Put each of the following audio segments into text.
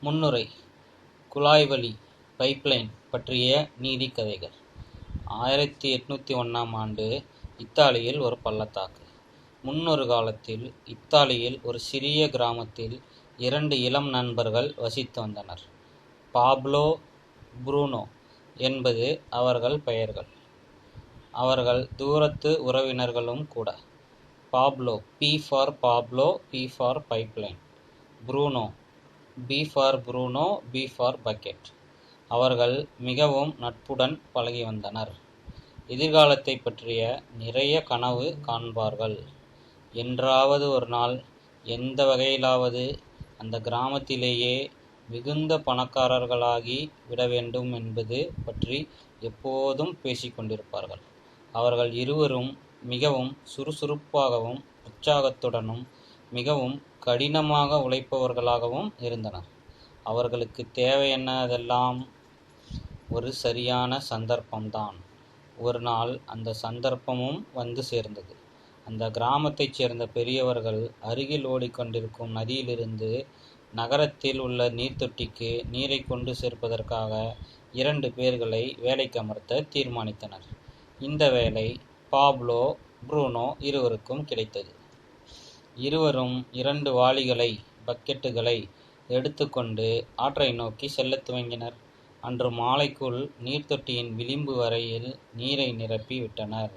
முன்னுரை குழாய்வழி பைப்லைன் பற்றிய நீதிக்கதைகள். 1801ஆம் ஆண்டு இத்தாலியில் ஒரு பள்ளத்தாக்கு. முன்னொரு காலத்தில் இத்தாலியில் ஒரு சிறிய கிராமத்தில் 2 இளம் நண்பர்கள் வசித்து வந்தனர். பாப்லோ, புரூனோ என்பது அவர்கள் பெயர்கள். அவர்கள் தூரத்து உறவினர்களும் கூட. Pablo, P for Pablo, P for pipeline. Bruno, B for Bruno, B for bucket. அவர்கள் மிகவும் நட்புடன் பழகி வந்தனர். எதிர்காலத்தை பற்றிய நிறைய கனவு காண்பார்கள். என்றாவது ஒரு நாள் எந்த வகையிலாவது அந்த கிராமத்திலேயே மிகுந்த பணக்காரர்களாகி விட வேண்டும் என்பது பற்றி எப்போதும் பேசிக்கொண்டிருப்பார்கள். அவர்கள் இருவரும் மிகவும் சுறுசுறுப்பாகவும் உற்சாகத்துடனும் மிகவும் கடினமாக உழைப்பவர்களாகவும் இருந்தனர். அவர்களுக்கு தேவை என்னதெல்லாம் ஒரு சரியான சந்தர்ப்பம்தான். ஒரு நாள் அந்த சந்தர்ப்பமும் வந்து சேர்ந்தது. அந்த கிராமத்தைச் சேர்ந்த பெரியவர்கள் அருகில் ஓடிக்கொண்டிருக்கும் நதியிலிருந்து நகரத்தில் உள்ள நீர்த்தொட்டிக்கு நீரை கொண்டு சேர்ப்பதற்காக 2 பேர்களை வேலைக்கமர்த்த தீர்மானித்தனர். இந்த வேலை பாப்லோ, புரூனோ இருவருக்கும் கிடைத்தது. இருவரும் 2 வாளிகளை, பக்கெட்டுகளை எடுத்துக்கொண்டு ஆற்றை நோக்கி செல்லத் துவங்கினர். அன்று மாலைக்குள் நீர்த்தொட்டியின் விளிம்பு வரையில் நீரை நிரப்பி விட்டனர்.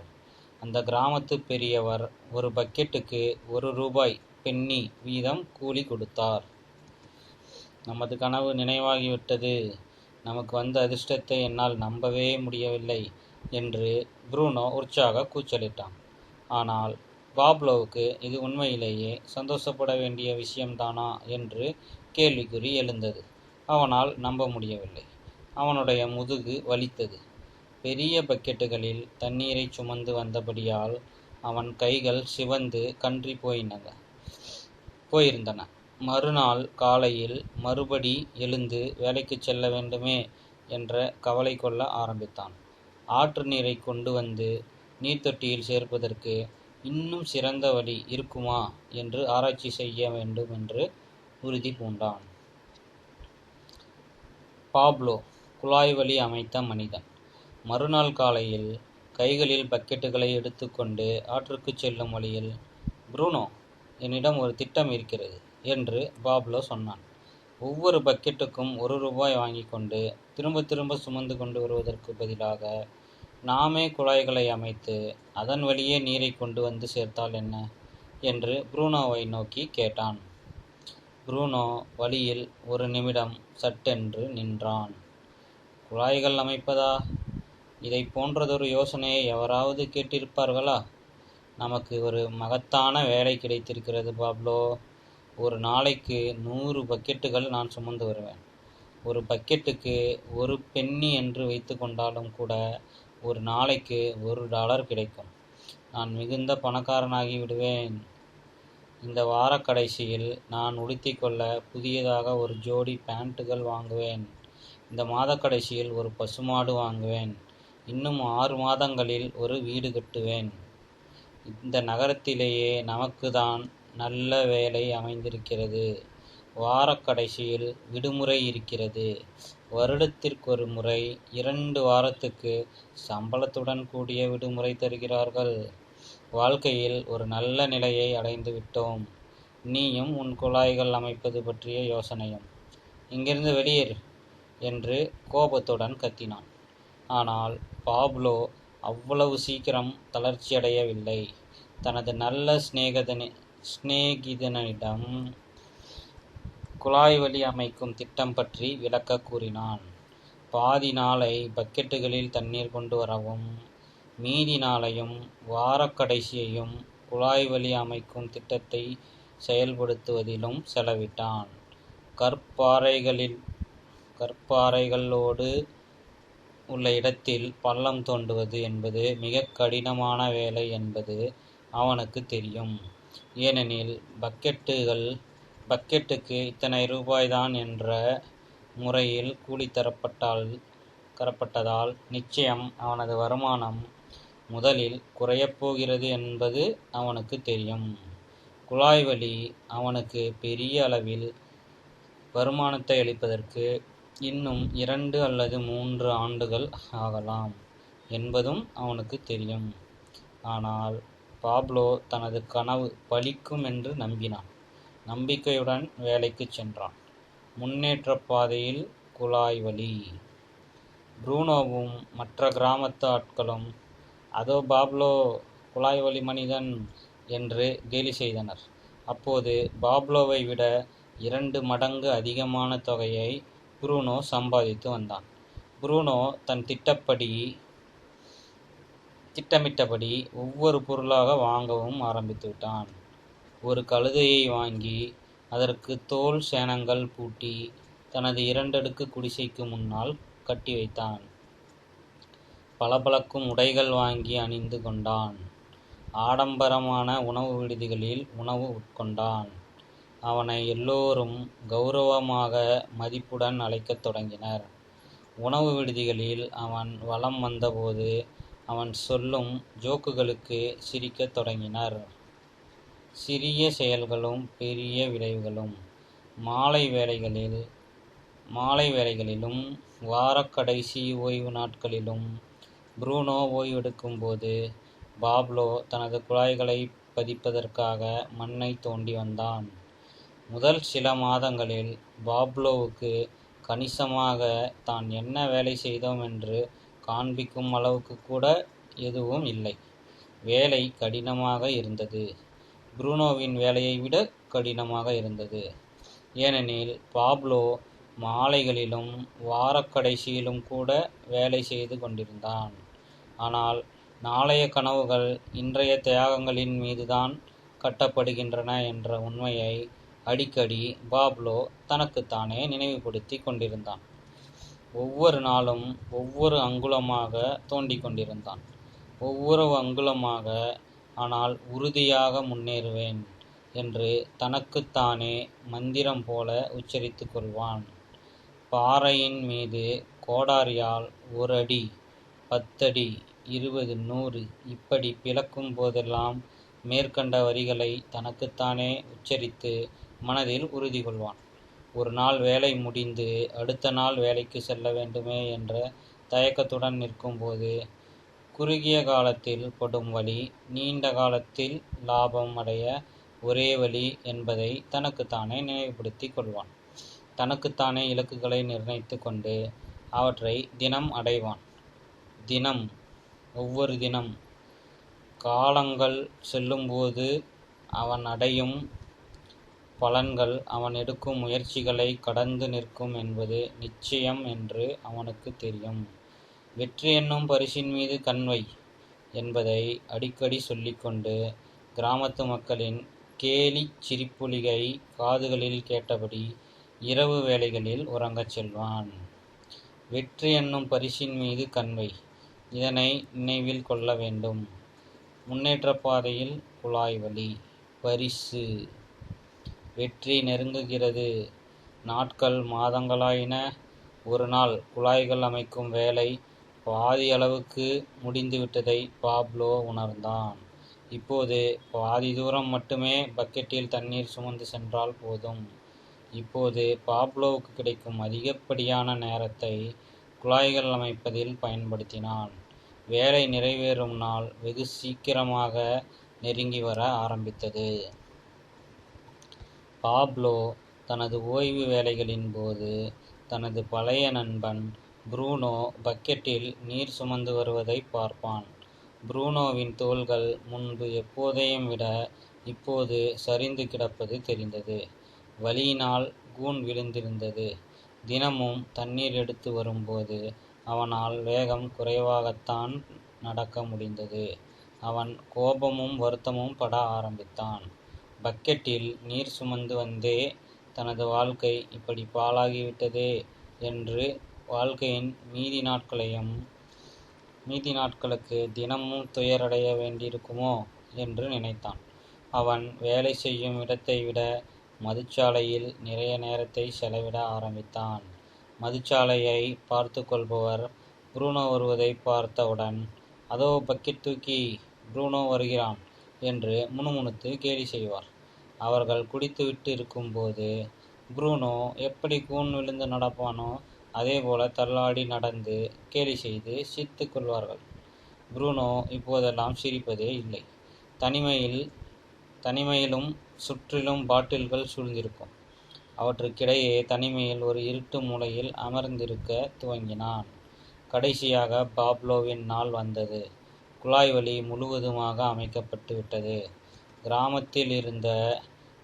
அந்த கிராமத்து பெரியவர் ஒரு பக்கெட்டுக்கு 1 ரூபாய் பென்னி வீதம் கூலி கொடுத்தார். நமது கனவு நினைவாகிவிட்டது, நமக்கு வந்த அதிர்ஷ்டத்தை என்னால் நம்பவே முடியவில்லை என்று புரூனோ உற்சாக கூச்சலிட்டான். ஆனால் பாப்லோவுக்கு இது உண்மையிலேயே சந்தோஷப்பட வேண்டிய விஷயம்தானா என்று கேள்விக்குறி எழுந்தது. அவனால் நம்ப முடியவில்லை. அவனுடைய முதுகு வலித்தது. பெரிய பக்கெட்டுகளில் தண்ணீரை சுமந்து வந்தபடியால் அவன் கைகள் சிவந்து கன்றி போயிருந்தன. மறுநாள் காலையில் மறுபடி எழுந்து வேலைக்கு செல்ல வேண்டுமே என்ற கவலை கொள்ள ஆரம்பித்தான். ஆற்று நீரை கொண்டு வந்து நீர்த்தொட்டியில் சேர்ப்பதற்கு இன்னும் சிறந்த வழி இருக்குமா என்று ஆராய்ச்சி செய்ய வேண்டும் என்று உறுதி பூண்டான். பாப்லோ, குழாய்வழி அமைத்த மனிதன். மறுநாள் காலையில் கைகளில் பக்கெட்டுகளை எடுத்துக்கொண்டு ஆற்றுக்கு செல்லும் வழியில், புரூனோ, என்னிடம் ஒரு திட்டம் இருக்கிறது என்று பாப்லோ சொன்னான். ஒவ்வொரு பக்கெட்டுக்கும் 1 ரூபாய் வாங்கி கொண்டு திரும்ப திரும்ப சுமந்து கொண்டு வருவதற்கு பதிலாக நாமே குழாய்களை அமைத்து அதன் வழியே நீரை கொண்டு வந்து சேர்த்தால் என்ன என்று புரூனோவை நோக்கி கேட்டான். புரூனோ வழியில் ஒரு நிமிடம் சட்டென்று நின்றான். குழாய்கள் அமைப்பதா? இதை போன்றதொரு யோசனையை எவராவது கேட்டிருப்பார்களா? நமக்கு ஒரு மகத்தான வேலை கிடைத்திருக்கிறது பாப்லோ. ஒரு நாளைக்கு 100 பக்கெட்டுகள் நான் சுமந்து வருவேன். ஒரு பக்கெட்டுக்கு 1 பென்னி என்று வைத்து கொண்டாலும் கூட ஒரு நாளைக்கு $1 கிடைக்கும். நான் மிகுந்த பணக்காரனாகி விடுவேன். இந்த வாரக்கடைசியில் நான் உடுத்திக்கொள்ள புதியதாக ஒரு ஜோடி பேண்ட்டுகள் வாங்குவேன். இந்த மாதக்கடைசியில் ஒரு பசுமாடு வாங்குவேன். இன்னும் 6 மாதங்களில் ஒரு வீடு கட்டுவேன். இந்த நகரத்திலேயே நமக்குதான் நல்ல வேலை அமைந்திருக்கிறது. வாரக்கடைசியில் விடுமுறை இருக்கிறது. வருடத்திற்கொரு முறை 2 வாரத்துக்கு சம்பளத்துடன் கூடிய விடுமுறை தருகிறார்கள். வாழ்க்கையில் ஒரு நல்ல நிலையை அடைந்து விட்டோம். நீயும் உன் குழாய்கள் அமைப்பது பற்றிய யோசனையும். இங்கிருந்து வெளியேறு என்று கோபத்துடன் கத்தினான். ஆனால் பாப்லோ அவ்வளவு சீக்கிரம் தளர்ச்சியடையவில்லை. தனது நல்ல சிநேகிதனிடம் குழாய்வழி அமைக்கும் திட்டம் பற்றி விளக்க கூறினான். பாதி நாளை பக்கெட்டுகளில் தண்ணீர் கொண்டு வரவும், மீதி நாளையும் வாரக்கடைசியையும் குழாய்வழி அமைக்கும் திட்டத்தை செயல்படுத்துவதிலும் செலவிட்டான். கற்பாறைகளோடு உள்ள இடத்தில் பள்ளம் தோண்டுவது என்பது மிக கடினமான வேலை என்பது அவனுக்கு தெரியும். ஏனெனில் பக்கெட்டுக்கு இத்தனை ரூபாய்தான் என்ற முறையில் கூலி தரப்பட்டதால் நிச்சயம் அவனது வருமானம் முதலில் குறையப் போகிறது என்பது அவனுக்கு தெரியும். குழாய்வழி அவனுக்கு பெரிய அளவில் வருமானத்தை அளிப்பதற்கு இன்னும் 2 அல்லது 3 ஆண்டுகள் ஆகலாம் என்பதும் அவனுக்கு தெரியும். ஆனால் பாப்லோ தனது கனவு பலிக்கும் என்று நம்பினான். நம்பிக்கையுடன் வேலைக்குச் சென்றான். முன்னேற்றப் பாதையில் குழாய் வழி. ப்ரூனோவும் மற்ற கிராமத்து ஆட்களும், அதோ பாப்லோ, குழாய் வழி மனிதன் என்று கேலி செய்தனர். அப்போது பாப்லோவை விட 2 மடங்கு அதிகமான தொகையை ப்ரூனோ சம்பாதித்து வந்தான். ப்ரூனோ தன் திட்டமிட்டபடி ஒவ்வொரு பொருளாக வாங்கவும் ஆரம்பித்து விட்டான். ஒரு கழுதையை வாங்கி அதற்கு தோல் சேணங்கள் பூட்டி தனது 2 அடுக்கு குடிசைக்கு முன்னால் கட்டி வைத்தான். பளபளக்கும் உடைகள் வாங்கி அணிந்து கொண்டான். ஆடம்பரமான உணவு விடுதிகளில் உணவு உட்கொண்டான். அவனை எல்லோரும் கௌரவமாக மதிப்புடன் அழைக்கத் தொடங்கினர். உணவு விடுதிகளில் அவன் வலம் வந்தபோது அவன் சொல்லும் ஜோக்குகளுக்கு சிரிக்கத் தொடங்கினர். சிறிய செயல்களும் பெரிய விளைவுகளும். மாலை வேளைகளிலும் வாரக்கடைசி ஓய்வு நாட்களிலும் ப்ரூனோ ஓய்வெடுக்கும்போது பாப்லோ தனது குழாய்களை பதிப்பதற்காக மண்ணை தோண்டி வந்தான். முதல் சில மாதங்களில் பாப்லோவுக்கு கணிசமாக தான் என்ன வேலை செய்தோம் என்று காண்பிக்கும் அளவுக்கு கூட எதுவும் இல்லை. வேலை கடினமாக இருந்தது. ப்ரூனோவின் வேலையை விட கடினமாக இருந்தது. ஏனெனில் பாப்லோ மாலைகளிலும் வாரக்கடைசியிலும் கூட வேலை செய்து கொண்டிருந்தான். ஆனால் நாளைய கனவுகள் இன்றைய தியாகங்களின் மீதுதான் கட்டப்படுகின்றன என்ற உண்மையை அடிக்கடி பாப்லோ தனக்குத்தானே நினைவுபடுத்தி கொண்டிருந்தான். ஒவ்வொரு நாளும் ஒவ்வொரு அங்குலமாக தோண்டிக் கொண்டிருந்தான். ஒவ்வொரு அங்குலமாக, ஆனால் உறுதியாக முன்னேறுவேன் என்று தனக்குத்தானே மந்திரம் போல உச்சரித்து கொள்வான். பாறையின் மீது கோடாரியால் 1 அடி, 10 அடி, 20, 100 இப்படி பிளக்கும் போதெல்லாம் மேற்கண்ட வரிகளை தனக்குத்தானே உச்சரித்து மனதில் உறுதி கொள்வான். ஒரு நாள் வேலை முடிந்து அடுத்த நாள் வேலைக்கு செல்ல வேண்டுமே என்ற தயக்கத்துடன் நிற்கும்போது, குறுகிய காலத்தில் படும் வலி நீண்ட காலத்தில் லாபம் அடைய ஒரே வழி என்பதை தனக்குத்தானே நினைவுபடுத்திக் கொள்வான். தனக்குத்தானே இலக்குகளை நிர்ணயித்து கொண்டு அவற்றை தினம் அடைவான். ஒவ்வொரு தினம். காலங்கள் செல்லும்போது அவன் அடையும் பலன்கள் அவன் எடுக்கும் முயற்சிகளை கடந்து நிற்கும் என்பது நிச்சயம் என்று அவனுக்கு தெரியும். வெற்றி என்னும் பரிசின் மீது கண்வை என்பதை அடிக்கடி சொல்லிக்கொண்டு கிராமத்து மக்களின் கேலிச் சிரிப்பொலிகை காதுகளில் கேட்டபடி இரவு வேளைகளில் உறங்கச் செல்வான். வெற்றி என்னும் பரிசின் மீது கண்வை. இதனை நினைவில் கொள்ள வேண்டும். முன்னேற்றப் பாதையில் குழாய் வழி. பரிசு. வெற்றி நெருங்குகிறது. நாட்கள் மாதங்களாயின. ஒரு நாள் குழாய்கள் அமைக்கும் வேலை பாதி அளவுக்கு முடிந்துவிட்டதை பாப்லோ உணர்ந்தான். இப்போது பாதி தூரம் மட்டுமே பக்கெட்டில் தண்ணீர் சுமந்து சென்றால் போதும். இப்போது பாப்லோவுக்கு கிடைக்கும் அதிகப்படியான நேரத்தை குழாய்கள் அமைப்பதில் பயன்படுத்தினான். வேலை நிறைவேறும் நாள் வெகு சீக்கிரமாக நெருங்கி வர ஆரம்பித்தது. பாப்லோ தனது ஓய்வு வேளைகளின் போது தனது பழைய நண்பன் ப்ரூனோ பக்கெட்டில் நீர் சுமந்து வருவதை பார்ப்பான். ப்ரூனோவின் தோள்கள் முன்பு எப்போதையும் விட இப்போது சரிந்து கிடப்பது தெரிந்தது. வலியினால் கூன் விழுந்திருந்தது. தினமும் தண்ணீர் எடுத்து வரும்போது அவனால் வேகம் குறைவாகத்தான் நடக்க முடிந்தது. அவன் கோபமும் வருத்தமும் பட ஆரம்பித்தான். பக்கெட்டில் நீர் சுமந்து வந்தே தனது வாழ்க்கை இப்படி பாழாகிவிட்டதே என்று வாழ்க்கையின் மீதி நாட்களுக்கு தினமும் துயரடைய வேண்டியிருக்குமோ என்று நினைத்தான். அவன் வேலை செய்யும் இடத்தை விட மதுச்சாலையில் நிறைய நேரத்தை செலவிட ஆரம்பித்தான். மதுச்சாலையை பார்த்து கொள்பவர் ப்ரூனோ வருவதை பார்த்தவுடன், அதோ பக்கெட் தூக்கி ப்ரூனோ வருகிறான் என்று முணுமுணுத்து கேலி செய்வார். அவர்கள் குடித்துவிட்டு இருக்கும்போது புரூனோ எப்படி கூன் விழுந்து நடப்பானோ அதே போல தள்ளாடி நடந்து கேலி செய்து சிரித்துக் கொள்வார்கள். புரூனோ இப்போதெல்லாம் சிரிப்பதே இல்லை. தனிமையிலும் சுற்றிலும் பாட்டில்கள் சூழ்ந்திருக்கும். அவற்றுக்கிடையே தனிமையில் ஒரு இருட்டு மூலையில் அமர்ந்திருக்க துவங்கினான். கடைசியாக பாப்லோவின் நாள் வந்தது. குழாய் வழி முழுவதுமாக அமைக்கப்பட்டு விட்டது. கிராமத்தில் இருந்த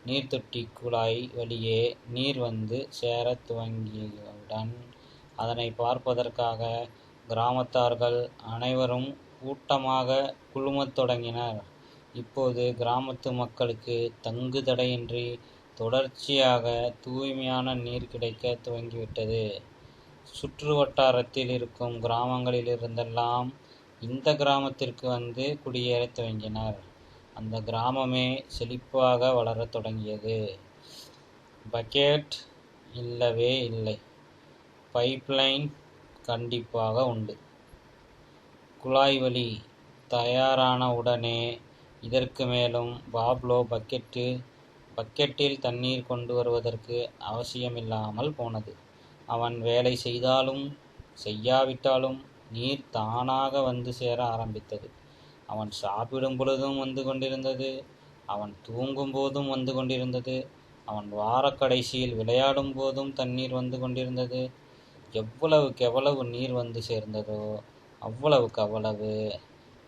நீர்த்தொட்டி குழாய் வழியே நீர் வந்து சேரத் துவங்கியவுடன் அதனை பார்ப்பதற்காக கிராமத்தார்கள் அனைவரும் கூட்டமாக குழுமத் தொடங்கினர். இப்போது கிராமத்து மக்களுக்கு தங்கு தடையின்றி தொடர்ச்சியாக தூய்மையான நீர் கிடைக்க துவங்கிவிட்டது. சுற்று வட்டாரத்தில் இருக்கும் கிராமங்களிலிருந்தெல்லாம் இந்த கிராமத்திற்கு வந்து குடியேறத் துவங்கினர். அந்த கிராமமே செழிப்பாக வளரத் தொடங்கியது. பக்கெட் இல்லவே இல்லை. பைப்லைன் கண்டிப்பாக உண்டு. குழாய் வழி தயாரான உடனே இதற்கு மேலும் பாப்லோ பக்கெட்டில் தண்ணீர் கொண்டு வருவதற்கு அவசியமில்லாமல் போனது. அவன் வேலை செய்தாலும் செய்யாவிட்டாலும் நீர் தானாக வந்து சேர ஆரம்பித்தது. அவன் சாப்பிடும் பொழுதும் வந்து கொண்டிருந்தது. அவன் தூங்கும் போதும் வந்து கொண்டிருந்தது. அவன் வாரக்கடைசியில் விளையாடும் போதும் தண்ணீர் வந்து கொண்டிருந்தது. எவ்வளவு நீர் வந்து சேர்ந்ததோ அவ்வளவு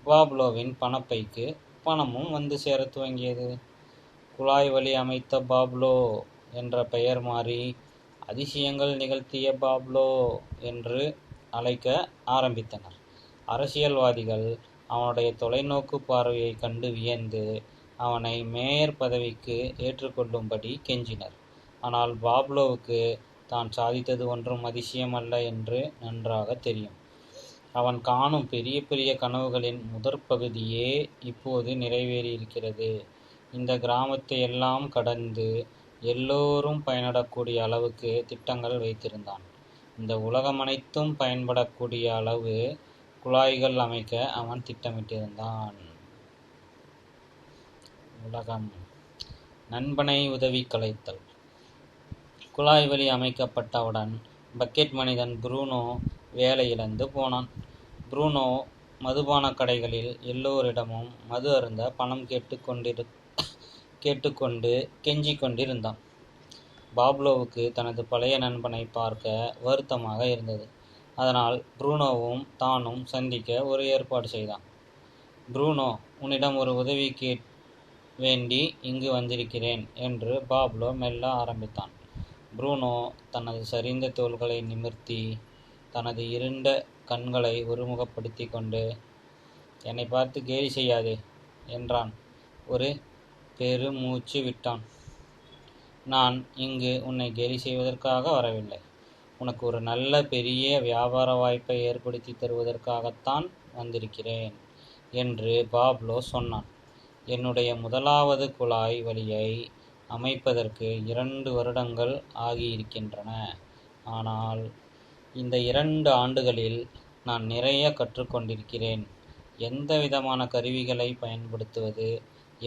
பாப்லோவின் பணப்பைக்கு பணமும் வந்து சேரத் துவங்கியது. குழாய் வழி அமைத்த பாப்லோ என்ற பெயர் மாறி அதிசயங்கள் நிகழ்த்திய பாப்லோ என்று அழைக்க ஆரம்பித்தனர். அரசியல்வாதிகள் அவனுடைய தொலைநோக்கு பார்வையை கண்டு வியந்து அவனை மேயர் பதவிக்கு ஏற்றுக்கொள்ளும்படி கெஞ்சினர். ஆனால் பாப்லோவுக்கு தான் சாதித்தது ஒன்றும் அதிசயமல்ல என்று நன்றாக தெரியும். அவன் காணும் பெரிய பெரிய கனவுகளின் முதற்பகுதியே இப்போது நிறைவேறியிருக்கிறது. இந்த கிராமத்தை எல்லாம் கடந்து எல்லோரும் பயனடக்கூடிய அளவுக்கு திட்டங்கள் வைத்திருந்தான். இந்த உலகம் அனைத்தும் பயன்படக்கூடிய அளவு குழாய்கள் அமைக்க அவன் திட்டமிட்டிருந்தான். உலகம். நண்பனை உதவி கலைத்தல். குழாய் வழி அமைக்கப்பட்டவுடன் பக்கெட் மனிதன் புரூனோ வேலை இழந்து போனான். புரூனோ மதுபான கடைகளில் எல்லோரிடமும் மது அருந்த பணம் கேட்டுக்கொண்டு கெஞ்சிக் கொண்டிருந்தான். பாப்லோவுக்கு தனது பழைய நண்பனை பார்க்க வருத்தமாக இருந்தது. அதனால் புரூனோவும் தானும் சந்திக்க ஒரு ஏற்பாடு செய்தான். புரூனோ, உன்னிடம் ஒரு உதவி வேண்டி இங்கு வந்திருக்கிறேன் என்று பாப்லோ மெல்ல ஆரம்பித்தான். புரூனோ தனது சரிந்த தோள்களை நிமிர்த்தி தனது இருண்ட கண்களை ஒருமுகப்படுத்தி கொண்டு, என்னை பார்த்து கேலி செய்யாதே என்றான். ஒரு பெருமூச்சு விட்டான். நான் இங்கு உன்னை கேலி செய்வதற்காக வரவில்லை. உனக்கு ஒரு நல்ல பெரிய வியாபார வாய்ப்பை ஏற்படுத்தி தருவதற்காகத்தான் வந்திருக்கிறேன் என்று பாப்லோ சொன்னான். என்னுடைய முதலாவது குழாய் வழியை அமைப்பதற்கு 2 வருடங்கள் ஆகியிருக்கின்றன. ஆனால் இந்த 2 ஆண்டுகளில் நான் நிறைய கற்றுக்கொண்டிருக்கிறேன். எந்த விதமான கருவிகளை பயன்படுத்துவது,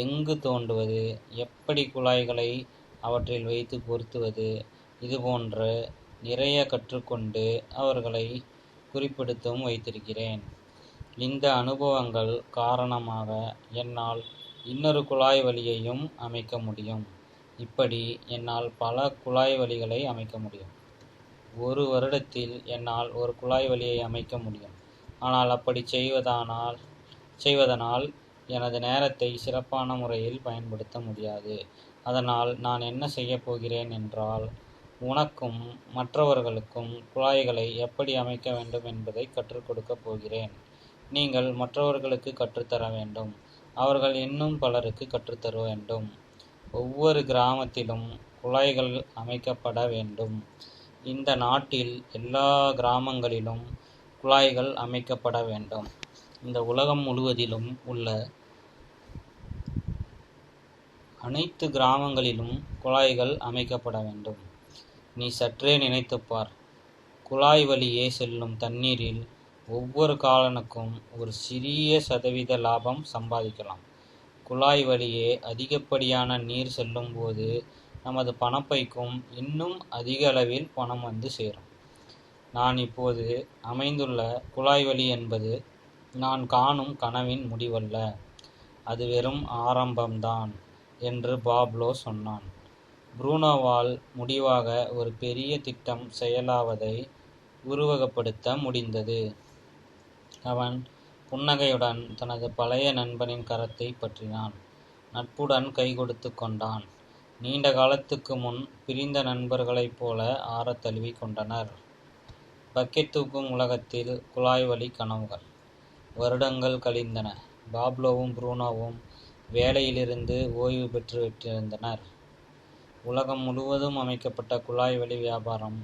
எங்கு தோண்டுவது, எப்படி குழாய்களை அவற்றில் வைத்து பொருத்துவது, இதுபோன்ற நிறைய கற்றுக்கொண்டு அவர்களை குறிப்பெடுத்தும் வைத்திருக்கிறேன். இந்த அனுபவங்கள் காரணமாக என்னால் இன்னொரு குழாய் வழியையும் அமைக்க முடியும். இப்படி என்னால் பல குழாய் வழிகளை அமைக்க முடியும். 1 வருடத்தில் என்னால் ஒரு குழாய் வழியை அமைக்க முடியும். ஆனால் அப்படி செய்வதனால் எனது நேரத்தை சிறப்பான முறையில் பயன்படுத்த முடியாது. அதனால் நான் என்ன செய்யப் போகிறேன் என்றால், உனக்கும் மற்றவர்களுக்கும் குழாய்களை எப்படி அமைக்க வேண்டும் என்பதை கற்றுக் கொடுக்கப் போகிறேன். நீங்கள் மற்றவர்களுக்கு கற்றுத்தர வேண்டும். அவர்கள் இன்னும் பலருக்கு கற்றுத்தர வேண்டும். ஒவ்வொரு கிராமத்திலும் குழாய்கள் அமைக்கப்பட வேண்டும். இந்த நாட்டில் எல்லா கிராமங்களிலும் குழாய்கள் அமைக்கப்பட வேண்டும். இந்த உலகம் முழுவதிலும் உள்ள அனைத்து கிராமங்களிலும் குழாய்கள் அமைக்கப்பட வேண்டும். நீ சற்றே நினைத்துப்பார். குழாய் வழியே செல்லும் தண்ணீரில் ஒவ்வொரு காலனுக்கும் ஒரு சிறிய சதவீத லாபம் சம்பாதிக்கலாம். குழாய் வழியே அதிகப்படியான நீர் செல்லும்போது நமது பணப்பைக்கும் இன்னும் அதிக அளவில் பணம் வந்து சேரும். நான் இப்போது அமைந்துள்ள குழாய் வழி என்பது நான் காணும் கனவின் முடிவல்ல, அது வெறும் ஆரம்பம்தான் என்று பாப்லோ சொன்னான். புரூனோவால் முடிவாக ஒரு பெரிய திட்டம் செயலாவதை உருவகப்படுத்த முடிந்தது. அவன் புன்னகையுடன் தனது பழைய நண்பனின் கரத்தை பற்றினான். நட்புடன் கைகொடுத்து கொண்டான். நீண்ட காலத்துக்கு முன் பிரிந்த நண்பர்களைப் போல ஆறத் தழுவி கொண்டனர். பக்கெட் தூக்கும் உலகத்தில் குழாய் வழி கனவுகள். வருடங்கள் கழிந்தன. பாப்லோவும் புரூனோவும் வேலையிலிருந்து ஓய்வு பெற்று விட்டிருந்தனர். உலகம் முழுவதும் அமைக்கப்பட்ட குழாய் வழி வியாபாரம்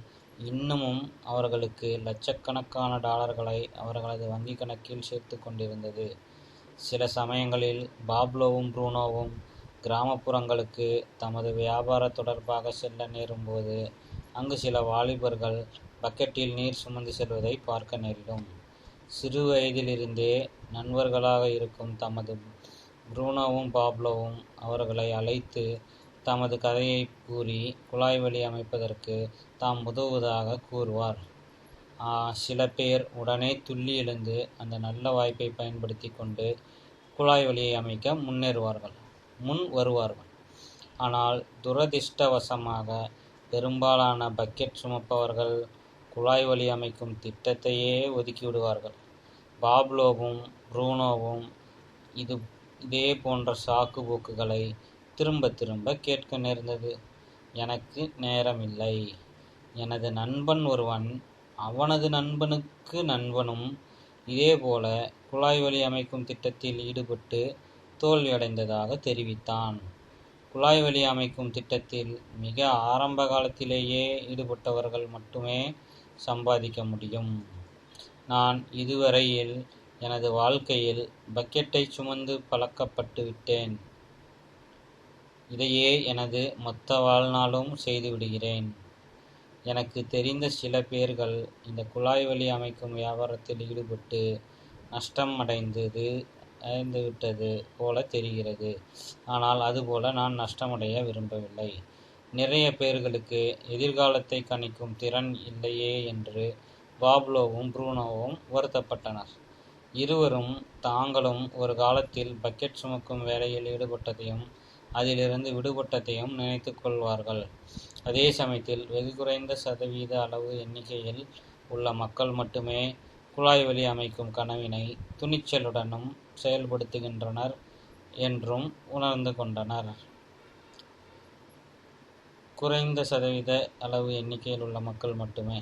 இன்னமும் அவர்களுக்கு லட்சக்கணக்கான டாலர்களை அவர்களது வங்கிக் கணக்கில் சேர்த்து கொண்டிருந்தது. சில சமயங்களில் பாப்லோவும் புரூனோவும் கிராமப்புறங்களுக்கு தமது வியாபார தொடர்பாக செல்ல நேரும்போது அங்கு சில வாலிபர்கள் பக்கெட்டில் நீர் சுமந்து செல்வதை பார்க்க நேரிடும். சிறு வயதிலிருந்தே நண்பர்களாக இருக்கும் தமது புரூனோவும் பாப்லோவும் அவர்களை அழைத்து தமது கதையை கூறி குழாய் வழி அமைப்பதற்கு தாம் உதவுவதாக கூறுவார். சில பேர் உடனே துள்ளி எழுந்து அந்த நல்ல வாய்ப்பை பயன்படுத்தி கொண்டு குழாய் வழியை அமைக்க முன் வருவார்கள். ஆனால் துரதிர்ஷ்டவசமாக பெரும்பாலான பக்கெட் சுமப்பவர்கள் குழாய் வழி அமைக்கும் திட்டத்தையே ஒதுக்கிவிடுவார்கள். பாப்லோவும் புரூனோவும் இதே போன்ற சாக்கு போக்குகளை திரும்ப திரும்ப கேட்க நேர்ந்தது. எனக்கு நேரமில்லை, எனது நண்பன் ஒருவன் அவனது நண்பனுக்கு நண்பனும் இதேபோல குழாய் வழி அமைக்கும் திட்டத்தில் ஈடுபட்டு தோல்வியடைந்ததாக தெரிவித்தான். குழாய் வழி அமைக்கும் திட்டத்தில் மிக ஆரம்ப காலத்திலேயே ஈடுபட்டவர்கள் மட்டுமே சம்பாதிக்க முடியும். நான் இதுவரையில் எனது வாழ்க்கையில் பக்கெட்டை சுமந்து பழக்கப்பட்டு விட்டேன். இதையே எனது மொத்த வாழ்நாளும் செய்து விடுகிறேன். எனக்கு தெரிந்த சில பேர்கள் இந்த குழாய் வழி அமைக்கும் வியாபாரத்தில் ஈடுபட்டு நஷ்டம் அடைந்துவிட்டது போல தெரிகிறது. ஆனால் அதுபோல நான் நஷ்டமடைய விரும்பவில்லை. நிறைய பேர்களுக்கு எதிர்காலத்தை கணிக்கும் திறன் இல்லையே என்று பாப்லோவும் புரூனோவும் வருத்தப்பட்டனர். இருவரும் தாங்களும் ஒரு காலத்தில் பக்கெட் சுமக்கும் வேலையில் ஈடுபட்டதையும் அதிலிருந்து விடுபட்டதையும் நினைத்து கொள்வார்கள். அதே சமயத்தில் வெகு குறைந்த சதவீத அளவு எண்ணிக்கையில் உள்ள மக்கள் மட்டுமே குழாய் வழி அமைக்கும் கனவினை துணிச்சலுடனும் செயல்படுத்துகின்றனர் என்றும் உணர்ந்து கொண்டனர். குறைந்த சதவீத அளவு எண்ணிக்கையில் உள்ள மக்கள் மட்டுமே